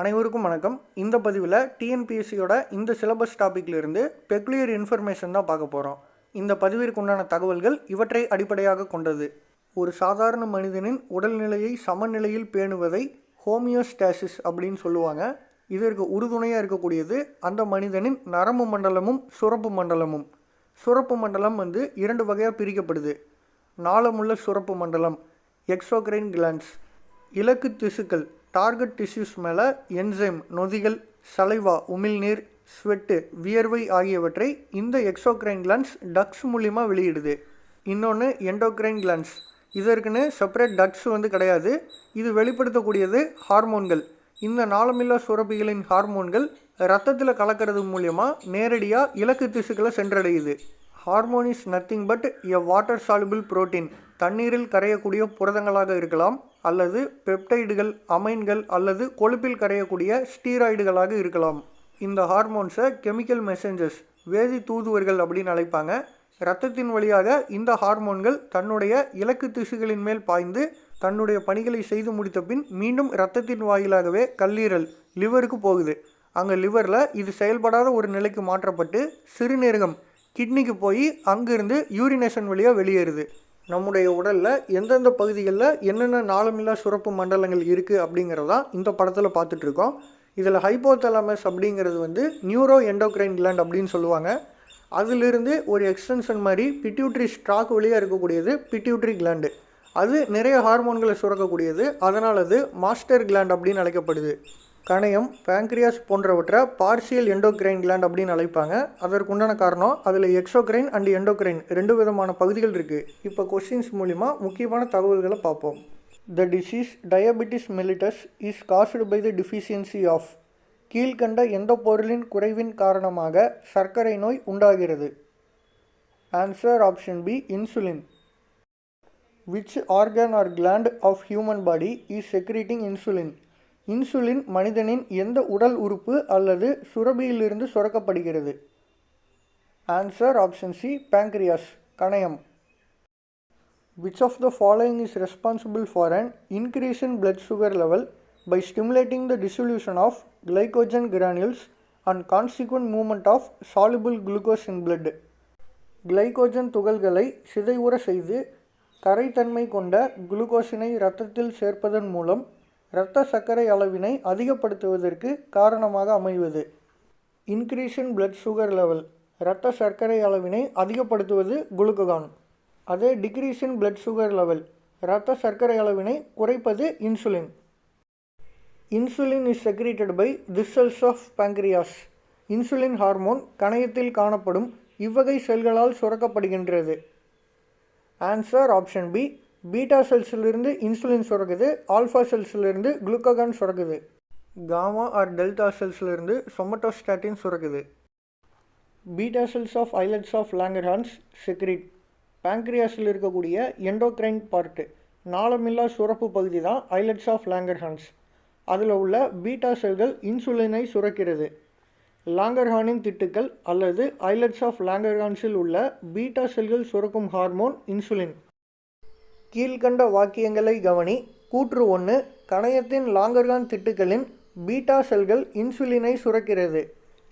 அனைவருக்கும் வணக்கம். இந்த பதிவில் டிஎன்பிஎஸ்சியோட இந்த சிலபஸ் டாப்பிக்லேருந்து பெக்குலியர் இன்ஃபர்மேஷன் தான் பார்க்க போகிறோம். இந்த பதிவிற்கு உண்டான தகவல்கள் இவற்றை அடிப்படையாக கொண்டது. ஒரு சாதாரண மனிதனின் உடல்நிலையை சமநிலையில் பேணுவதை ஹோமியோஸ்டாசிஸ் அப்படின்னு சொல்லுவாங்க. இதற்கு உறுதுணையாக இருக்கக்கூடியது அந்த மனிதனின் நரம்பு மண்டலமும் சுரப்பு மண்டலமும். சுரப்பு மண்டலம் இரண்டு வகையாக பிரிக்கப்படுது. நாளமுள்ள சுரப்பு மண்டலம் எக்ஸோக்ரைன் கிளான்ஸ். இலக்கு திசுக்கள் டார்கெட் டிஷ்யூஸ் மேலே என்சைம் நொதிகள், சலைவா உமிழ்நீர், ஸ்வெட்டு வியர்வை ஆகியவற்றை இந்த எக்ஸோக்ரைன் கிளான்ஸ் டக்ஸ் மூலிமா வெளியிடுது. இன்னொன்று எண்டோக்ரைன் கிளான்ஸ். இதற்குன்னு செப்பரேட் டக்ஸ் கிடையாது. இது வெளிப்படுத்தக்கூடியது ஹார்மோன்கள். இந்த நாளமில்லா சுரப்பிகளின் ஹார்மோன்கள் இரத்தத்தில் கலக்கிறது மூலியமாக நேரடியாக இலக்கு திசுக்களை சென்றடையுது. Hormone is nothing but a water soluble protein. தண்ணீரில் கரையக்கூடிய புரதங்களாக இருக்கலாம், அல்லது பெப்டைடுகள், அமைன்கள் அல்லது கொழுப்பில் கரையக்கூடிய ஸ்டீராய்டுகளாக இருக்கலாம். இந்த ஹார்மோன்ஸை கெமிக்கல் மெசஞ்சர்ஸ், வேதி தூதுவர்கள் அப்படின்னு அழைப்பாங்க. இரத்தத்தின் வழியாக இந்த ஹார்மோன்கள் தன்னுடைய இலக்கு திசுகளின் மேல் பாய்ந்து தன்னுடைய பணிகளை செய்து முடித்த பின் மீண்டும் இரத்தத்தின் வாயிலாகவே கல்லீரல் லிவருக்கு போகுது. அங்கே லிவரில் இது செயல்படாத ஒரு நிலைக்கு மாற்றப்பட்டு சிறுநீரகம் கிட்னிக்கு போய் அங்கிருந்து யூரினேஷன் வழியாக வெளியேறுது. நம்முடைய உடலில் எந்தெந்த பகுதிகளில் என்னென்ன நாளமில்லா சுரப்பு மண்டலங்கள் இருக்குது அப்படிங்கிறதான் இந்த படத்தில் பார்த்துட்ருக்கோம். இதில் ஹைப்போதலாமஸ் அப்படிங்கிறது நியூரோ எண்டோக்ரைன் கிளாண்ட் அப்படின்னு சொல்லுவாங்க. அதிலிருந்து ஒரு எக்ஸ்டென்ஷன் மாதிரி பிட்யூட்ரி ஸ்டாக் வழியாக இருக்கக்கூடியது பிட்யூட்ரி கிளாண்டு. அது நிறைய ஹார்மோன்களை சுரக்கக்கூடியது. அதனால் அது மாஸ்டர் கிளாண்ட் அப்படின்னு அழைக்கப்படுது. கணையம், பேங்க்ரியாஸ் போன்றவற்றை பார்சியல் எண்டோக்ரைன் கிளாண்ட் அப்படின்னு அழைப்பாங்க. அதற்குண்டான காரணம் அதில் எக்ஸோக்ரைன் அண்ட் எண்டோக்ரைன் ரெண்டு விதமான பகுதிகள் இருக்குது. இப்போ கொஸ்டின்ஸ் மூலிமா முக்கியமான தகவல்களை பார்ப்போம். The disease diabetes mellitus is caused by the deficiency of. கீழ்கண்ட எந்த பொருளின் குறைவின் காரணமாக சர்க்கரை நோய் உண்டாகிறது? Answer option B, insulin. Which organ or gland of human body is secreting insulin? Insulin மனிதனின் எந்த உடல் உறுப்பு அல்லது சுரப்பியிலிருந்து சுரக்கப்படுகிறது? ஆன்சர் ஆப்ஷன் சி, பேங்க்ரியாஸ், கணையம். Which of the following is responsible for an increase in blood sugar level by stimulating the dissolution of glycogen granules and consequent movement of soluble glucose in blood? Glycogen துகள்களை சிதைவுற செய்து கரைத்தன்மை கொண்ட குளுக்கோஸினை இரத்தத்தில் சேர்ப்பதன் மூலம் இரத்த சர்க்கரை அளவினை அதிகப்படுத்துவதற்கு காரணமாக அமைவது. Increase in blood sugar level, இரத்த சர்க்கரை அளவினை அதிகப்படுத்துவது குளுக்ககான். அதே decrease in blood sugar level, இரத்த சர்க்கரை அளவினை குறைப்பது insulin. Insulin is secreted by this cells of pancreas. Insulin hormone கணையத்தில் காணப்படும் இவ்வகை செல்களால் சுரக்கப்படுகின்றது. ஆன்சர் ஆப்ஷன் பி, பீட்டா செல்ஸிலிருந்து இன்சுலின் சுரக்குது, ஆல்ஃபா செல்ஸிலிருந்து குளுக்ககான் சுரக்குது. காமா ஆர் டெல்டா செல்ஸிலிருந்து சொமட்டோஸ்டாட்டின் சுரக்குது. Beta cells of islets of Langerhans secrete. பேங்க்ரியாஸில் இருக்கக்கூடிய எண்டோக்ரைன் பார்ட்டு, நாளமில்லா சுரப்பு பகுதி தான் ஐலட்ஸ் ஆஃப் லாங்கர்ஹான்ஸ். அதில் உள்ள பீட்டா செல்கள் இன்சுலினை சுரக்கிறது. லாங்கர்ஹானின் திட்டுக்கள் அல்லது ஐலட்ஸ் ஆஃப் லாங்கர்ஹான்ஸில் உள்ள பீட்டா செல்கள் சுரக்கும் ஹார்மோன் இன்சுலின். கீழ்கண்ட வாக்கியங்களை கவனி. கூற்று 1, கணையத்தின் லாங்கர்ஹான் திட்டுக்களின் பீட்டா செல்கள் இன்சுலினை சுரக்கிறது.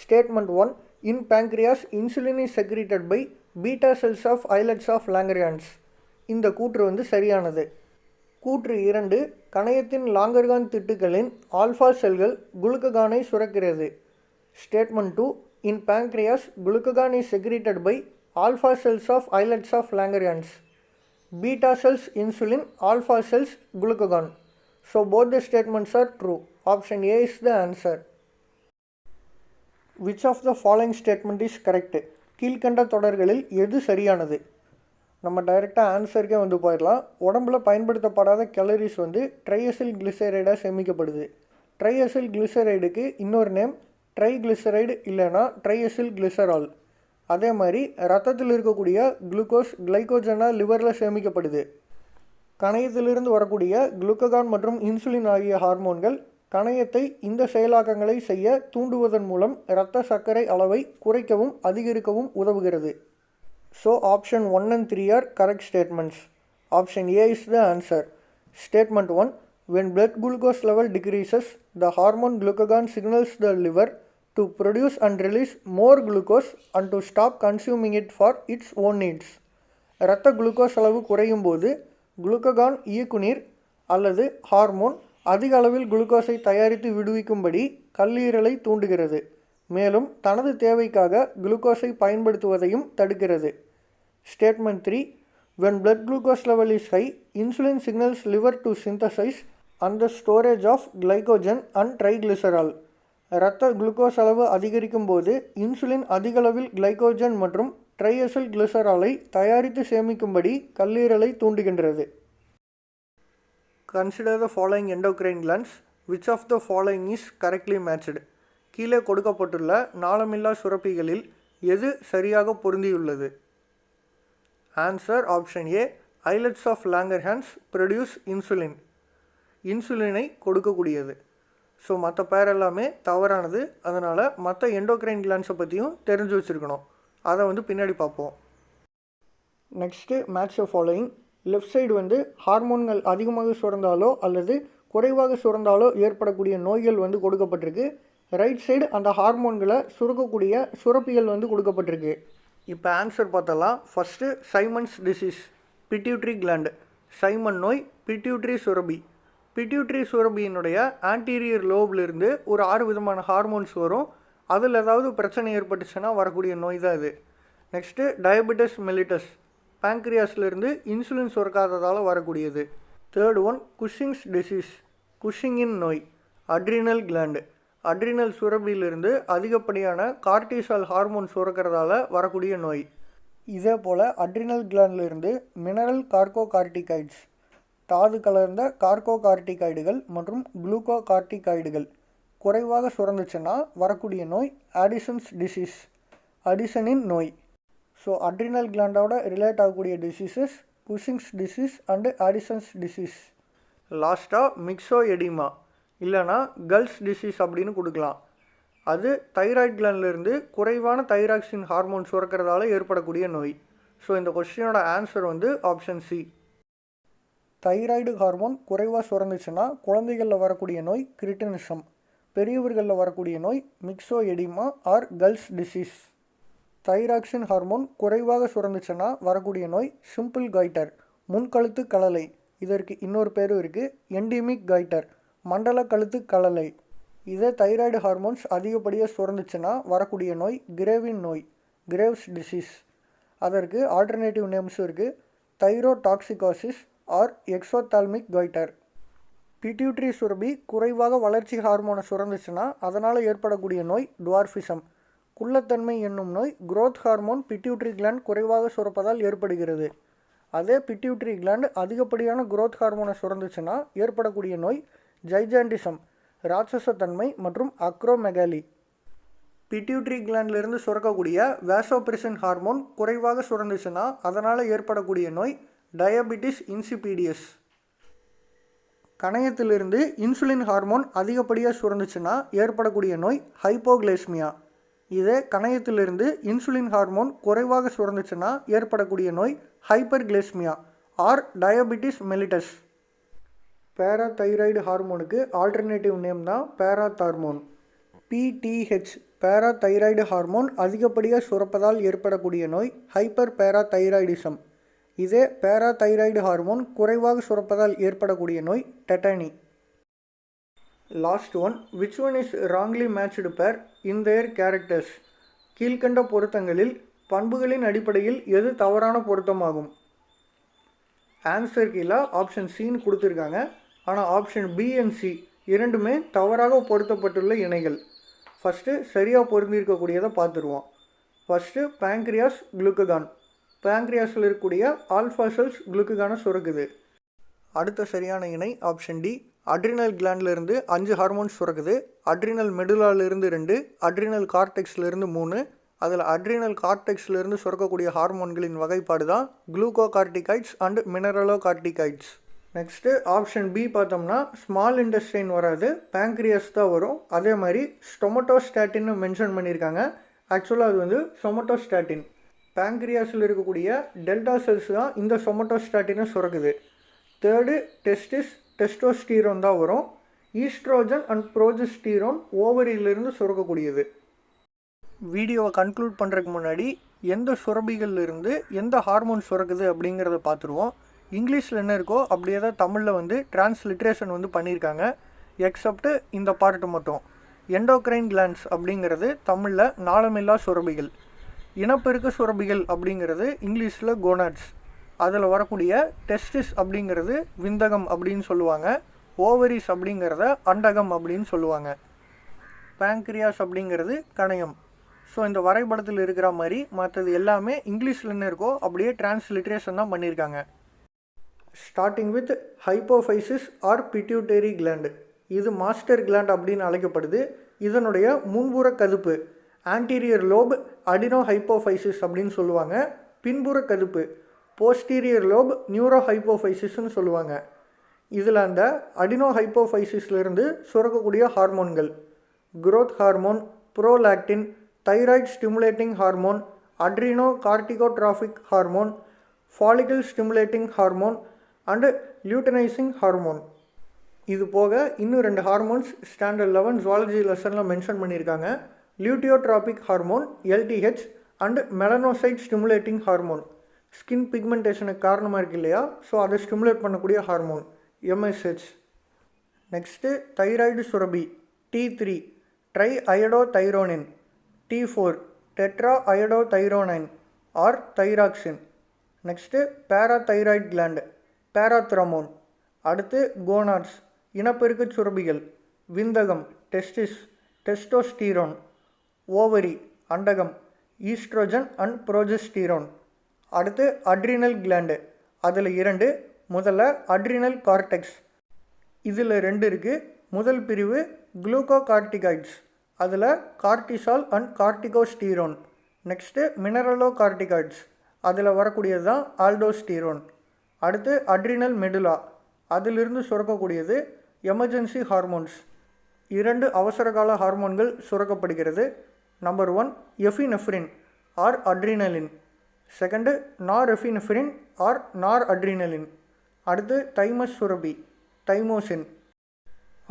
Statement 1, in pancreas insulin is secreted by beta cells of islets of Langerhans. இந்த கூற்று சரியானது. கூற்று 2, கணையத்தின் லாங்கர்ஹான் திட்டுக்களின் ஆல்ஃபா செல்கள் குளுக்ககானை சுரக்கிறது. Statement 2, in pancreas glucagon is secreted by alpha cells of islets of Langerhans. Beta cells insulin, alpha cells glucagon. So both the statements are true. Option A is the answer. Which of the following statement is correct? கீழ்கண்ட தொடர்களில் எது சரியானது? நம்ம டைரெக்டாக ஆன்சருக்கே போயிடலாம். உடம்புல பயன்படுத்தப்படாத calories ட்ரையசில் கிளிசரைடாக சேமிக்கப்படுது. ட்ரையசில் கிளிசரைடுக்கு இன்னொரு நேம் ட்ரைகிளிசரைடு இல்லைனா ட்ரையசில் கிளிசரால். அதே மாதிரி ரத்தத்தில் இருக்கக்கூடிய குளுக்கோஸ் கிளைகோஜனாக லிவரில் சேமிக்கப்படுது. கணையத்திலிருந்து வரக்கூடிய குளுக்ககான் மற்றும் இன்சுலின் ஆகிய ஹார்மோன்கள் கணையத்தை இந்த செயலாக்கங்களை செய்ய தூண்டுவதன் மூலம் இரத்த சர்க்கரை அளவை குறைக்கவும் அதிகரிக்கவும் உதவுகிறது. So option 1 and 3 are correct statements. Option A is the answer. Statement 1, when blood glucose level decreases, the hormone glucagon signals the liver to produce and release more glucose and to stop consuming it for its own needs. இரத்த glucose அளவு குறையும் போது glucagon இயக்குநீர் அல்லது hormone அதிக அளவில் குளுக்கோஸை தயாரித்து விடுவிக்கும்படி கல்லீரலை தூண்டுகிறது, மேலும் தனது தேவைக்காக குளுக்கோஸை பயன்படுத்துவதையும் தடுக்கிறது. Statement 3. When blood glucose level is high, insulin signals liver to synthesize and the storage of glycogen and triglycerol. இரத்த குளுக்கோஸ் அளவு அதிகரிக்கும் போது இன்சுலின் அதிக அளவில் கிளைகோஜன் மற்றும் ட்ரைஎசல் கிளிசராலை தயாரித்து சேமிக்கும்படி கல்லீரலை தூண்டுகின்றது. Consider the following endocrine glands. Which of the following is correctly matched? கீழே கொடுக்கப்பட்டுள்ள நாளமில்லா சுரப்பிகளில் எது சரியாக பொருந்தியுள்ளது? Answer option A. Islets of Langerhans produce insulin. இன்சுலினை கொடுக்கக்கூடியது. ஸோ மற்ற பேர் எல்லாமே தவறானது. அதனால் மற்ற எண்டோக்ரைன் கிளான்ஸை பற்றியும் தெரிஞ்சு வச்சுருக்கணும். அதை பின்னாடி பார்ப்போம். Next match the following. Left side ஹார்மோன்கள் அதிகமாக சுரந்தாலோ அல்லது குறைவாக சுரந்தாலோ ஏற்படக்கூடிய நோய்கள் கொடுக்கப்பட்டிருக்கு. ரைட் சைடு அந்த ஹார்மோன்களை சுரக்கக்கூடிய சுரப்பிகள் கொடுக்கப்பட்டிருக்கு. இப்போ ஆன்சர் பார்த்தலாம். First Simmonds disease, pituitary gland. Simmonds நோய், பிட்யூட்ரி சுரபி. பிட்யூட்ரி சுரபியினுடைய ஆன்டீரியர் லோப்லேருந்து ஒரு 6 விதமான ஹார்மோன்ஸ் வரும். அதில் ஏதாவது பிரச்சனை ஏற்பட்டுச்சுன்னா வரக்கூடிய நோய் தான் இது. நெக்ஸ்ட்டு டயபெட்டிஸ் மெலிட்டஸ், பேங்க்ரியாஸ்லேருந்து இன்சுலின் சுரக்காததால் வரக்கூடியது. தேர்ட் ஒன் குஷிங்ஸ் டிசீஸ், குஷிங்கின் நோய். அட்ரினல் கிளாண்டு, அட்ரினல் சுரபியிலிருந்து அதிகப்படியான கார்டிசால் ஹார்மோன் சுரக்கிறதால வரக்கூடிய நோய். இதே போல் அட்ரினல் கிளாண்டிலிருந்து மினரல் கார்கோகார்டிகாய்ட்ஸ், தாது கலர்ந்த கார்கோகார்டிகாய்டுகள் மற்றும் குளூகோகார்டிகாய்டுகள் குறைவாக சுரந்துச்சுன்னா வரக்கூடிய நோய் ஆடிசன்ஸ் டிசீஸ், அடிசனின் நோய். ஸோ அட்ரினல் கிளாண்டோட ரிலேட் ஆகக்கூடிய diseases Cushing's disease and Addison's disease. லாஸ்ட்டாக மிக்ஸோ எடிமா இல்லைனா கல்ஸ் டிசீஸ் அப்படின்னு கொடுக்கலாம். அது தைராய்டு கிளாண்ட்லேருந்து குறைவான தைராக்சின் ஹார்மோன் சுரக்கிறதால ஏற்படக்கூடிய நோய். ஸோ இந்த கொஸ்டினோட answer option C. Thyroid hormone குறைவாக சுரந்துச்சுன்னா குழந்தைகளில் வரக்கூடிய நோய் கிரிட்டினிசம், பெரியவர்களில் வரக்கூடிய நோய் myxoedema or Gull's disease. Thyroxine hormone குறைவாக சுரந்துச்சுன்னா வரக்கூடிய நோய் சிம்பிள் காய்டர், முன்கழுத்து கலலை. இதற்கு இன்னொரு பேரும் இருக்குது, எண்டிமிக் காய்டர், மண்டல கழுத்து கலலை. இதே தைராய்டு ஹார்மோன்ஸ் அதிகப்படியாக சுரந்துச்சுன்னா வரக்கூடிய நோய் கிரேவின் நோய், கிரேவ்ஸ் டிசீஸ். அதற்கு ஆல்டர்னேட்டிவ் நேம்ஸும் இருக்குது, தைரோடாக்சிகோசிஸ் ஆர் எக்ஸோதால்மிக் காய்டர். பிட்யூட்ரி சுரபி குறைவாக வளர்ச்சி ஹார்மோனை சுரந்துச்சுன்னா அதனால் ஏற்படக்கூடிய நோய் டுவார்ஃபிசம். குள்ளத்தன்மை என்னும் நோய் குரோத் ஹார்மோன் பிட்யூட்ரி கிளாண்ட் குறைவாக சுரப்பதால் ஏற்படுகிறது. அதே பிட்யூட்ரி கிளாண்ட் அதிகப்படியான குரோத் ஹார்மோனை சுரந்துச்சுன்னா ஏற்படக்கூடிய நோய் ஜைஜாண்டிசம், ராட்சசத்தன்மை மற்றும் அக்ரோமெகாலி. பிட்யூட்ரி கிளாண்ட்லேருந்து சுரக்கக்கூடிய வேசோப்ரெசின் ஹார்மோன் குறைவாக சுரந்துச்சுன்னா அதனால் ஏற்படக்கூடிய நோய் டயபிட்டிஸ் இன்சிபீடியஸ். கணையத்திலிருந்து இன்சுலின் ஹார்மோன் அதிகப்படியாக சுரந்துச்சுன்னா ஏற்படக்கூடிய நோய் ஹைப்போகிளைஸ்மியா. இதே கணையத்திலிருந்து இன்சுலின் ஹார்மோன் குறைவாக சுரந்துச்சுன்னா ஏற்படக்கூடிய நோய் hyperglycaemia or diabetes mellitus. Parathyroid ஹார்மோனுக்கு ஆல்டர்னேட்டிவ் நேம் தான் பேராதார்மோன். பிடிஹெச் பேராதைராய்டு ஹார்மோன் அதிகப்படியாக சுரப்பதால் ஏற்படக்கூடிய நோய் ஹைப்பர் பேராதைராய்டிசம். இதே பேராதைராய்டு ஹார்மோன் குறைவாக சுரப்பதால் ஏற்படக்கூடிய நோய் tetany. Last one, which one is wrongly matched பேர் இன் தேர் கேரக்டர்ஸ்? கீழ்கண்ட பொருத்தங்களில் பண்புகளின் அடிப்படையில் எது தவறான பொருத்தமாகும்? ஆன்சர் கீழே ஆப்ஷன் சின்னு கொடுத்துருக்காங்க. ஆனால் ஆப்ஷன் பி அண்ட் சி இரண்டுமே தவறாக பொருத்தப்பட்டுள்ள இணைகள். ஃபஸ்ட்டு சரியாக பொருந்திருக்கக்கூடியதை பார்த்துருவோம். First pancreas glucagon. பேங்க்ரியாஸில் இருக்கக்கூடிய ஆல்ஃபா செல்ஸ் குளுக்ககானை சுரக்குது. அடுத்த சரியான இணை ஆப்ஷன் டி. அட்ரினல் கிளாண்ட்லேருந்து 5 ஹார்மோன்ஸ் சுரக்குது. அட்ரினல் மெடுலாலிருந்து 2, அட்ரினல் கார்டெக்ஸ்லேருந்து 3. அதில் அட்ரினல் கார்டெக்ஸ்லேருந்து சுரக்கக்கூடிய ஹார்மோன்களின் வகைப்பாடு தான் glucocorticoids and mineralocorticoids. Next option B பார்த்தோம்னா ஸ்மால் இன்டெஸ்டைன் வராது, பேங்க்ரியாஸ் தான் வரும். அதே மாதிரி ஸ்டொமட்டோஸ்டாட்டின்னு மென்ஷன் பண்ணியிருக்காங்க. ஆக்சுவலாக அது சொமட்டோஸ்டாட்டின். பேங்க்ரியாஸில் இருக்கக்கூடிய டெல்டா செல்ஸ் தான் இந்த சொமட்டோஸ்டாட்டினை சுரக்குது. தேர்டு டெஸ்டிஸ், டெஸ்டோஸ்டீரோன் தான் வரும். ஈஸ்ட்ரோஜன் அண்ட் ப்ரோஜெஸ்டீரோன் ஓவரியிலிருந்து சுரக்கக்கூடியது. வீடியோவை கன்க்ளூட் பண்ணுறதுக்கு முன்னாடி எந்த சுரப்பிகள்லேருந்து எந்த ஹார்மோன் சுரக்குது அப்படிங்கிறத பார்த்துருவோம். இங்கிலீஷில் என்ன இருக்கோ அப்படியே தான் தமிழில் டிரான்ஸ்லிட்ரேஷன் பண்ணியிருக்காங்க. எக்ஸப்ட் இந்த பார்ட்டு மட்டும். எண்டோக்ரைன் கிளான்ஸ் அப்படிங்கிறது தமிழில் நாளமில்லா சுரப்பிகள். இனப்பெருக்க சுரப்பிகள் அப்படிங்கிறது இங்கிலீஷில் கோனாட்ஸ். அதில் வரக்கூடிய டெஸ்டிஸ் அப்படிங்கிறது விந்தகம் அப்படின்னு சொல்லுவாங்க. ஓவரிஸ் அப்படிங்கிறத அண்டகம் அப்படின்னு சொல்லுவாங்க. பேங்க்ரியாஸ் அப்படிங்கிறது கணையம். ஸோ இந்த வரைபடத்தில் இருக்கிற மாதிரி மற்றது எல்லாமே இங்கிலீஷில் என்ன இருக்கோ அப்படியே டிரான்ஸ்லிட்ரேஷன் தான் பண்ணியிருக்காங்க. Starting with hypophysis or pituitary gland. இது மாஸ்டர் கிளாண்ட் அப்படின்னு அழைக்கப்படுது. இதனுடைய முன்புற கதுப்பு ஆன்டீரியர் லோப் அடினோ ஹைப்போஃபைசிஸ் அப்படின்னு சொல்லுவாங்க. பின்புற கதுப்பு போஸ்டீரியர் லோப் நியூரோ ஹைப்போஃபைசிஸ்ன்னு சொல்லுவாங்க. இதில் அந்த அடினோ ஹைப்போஃபைசிஸ்லேருந்து சுரக்கக்கூடிய ஹார்மோன்கள் growth hormone, prolactin, thyroid stimulating hormone, adrenocorticotrophic hormone, follicle stimulating hormone and luteinising hormone. இது போக இன்னும் 2 ஹார்மோன்ஸ் ஸ்டாண்டர்ட் 11 ஜுவாலஜி லெசனில் மென்ஷன் பண்ணியிருக்காங்க. Luteotrophic hormone LTH and melanocyte stimulating hormone. Skin பிக்மெண்டேஷனுக்கு காரணமாக இருக்கு இல்லையா, ஸோ அதை ஸ்டிமுலேட் பண்ணக்கூடிய ஹார்மோன் MSH. நெக்ஸ்ட்டு தைராய்டு சுரபி T3 triiodothyronine, T4 tetraiodothyronine or thyroxine. Next parathyroid gland parathormone. அடுத்து கோனாட்ஸ் இனப்பெருக்க சுரபிகள், விந்தகம் டெஸ்டிஸ், டெஸ்டோஸ்டீரோன், ஓவரி அண்டகம், ஈஸ்ட்ரோஜன் அண்ட் ப்ரோஜெஸ்டீரோன். அடுத்து அட்ரினல் கிளாண்டு. அதில் 2. முதல்ல அட்ரினல் கார்டெக்ஸ். இதில் 2 இருக்குது. முதல் பிரிவு குளூகோகார்டிகாய்ட்ஸ். அதில் cortisol and கார்டிகோஸ்டீரோன். Next mineralo corticoids. அதில் வரக்கூடியது தான் ஆல்டோஸ்டீரோன். அடுத்து அட்ரினல் மெடுலா. அதிலிருந்து சுரக்கக்கூடியது எமர்ஜென்சி ஹார்மோன்ஸ். 2 அவசரகால ஹார்மோன்கள் சுரக்கப்படுகிறது. Number 1 epinephrine or adrenaline. Second norepinephrine or noradrenaline. அடுத்து தைமஸ் சுரபி தைமோசின்.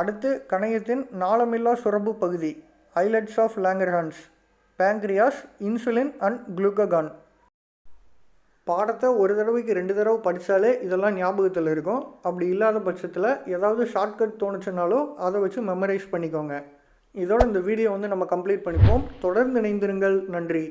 அடுத்து கணையத்தின் நாளமில்லா சுரப்பு பகுதி islets of Langerhans, pancreas, insulin and glucagon. பாடத்தை ஒரு தடவைக்கு 2 தடவை படித்தாலே இதெல்லாம் ஞாபகத்தில் இருக்கும். அப்படி இல்லாத பட்சத்தில் ஏதாவது ஷார்ட்கட் தோணுச்சுனாலும் அதை வச்சு மெமரைஸ் பண்ணிக்கோங்க. இதோட இந்த வீடியோ நம்ம கம்ப்ளீட் பண்ணிப்போம். தொடர்ந்து இணைந்திருங்கள். நன்றி.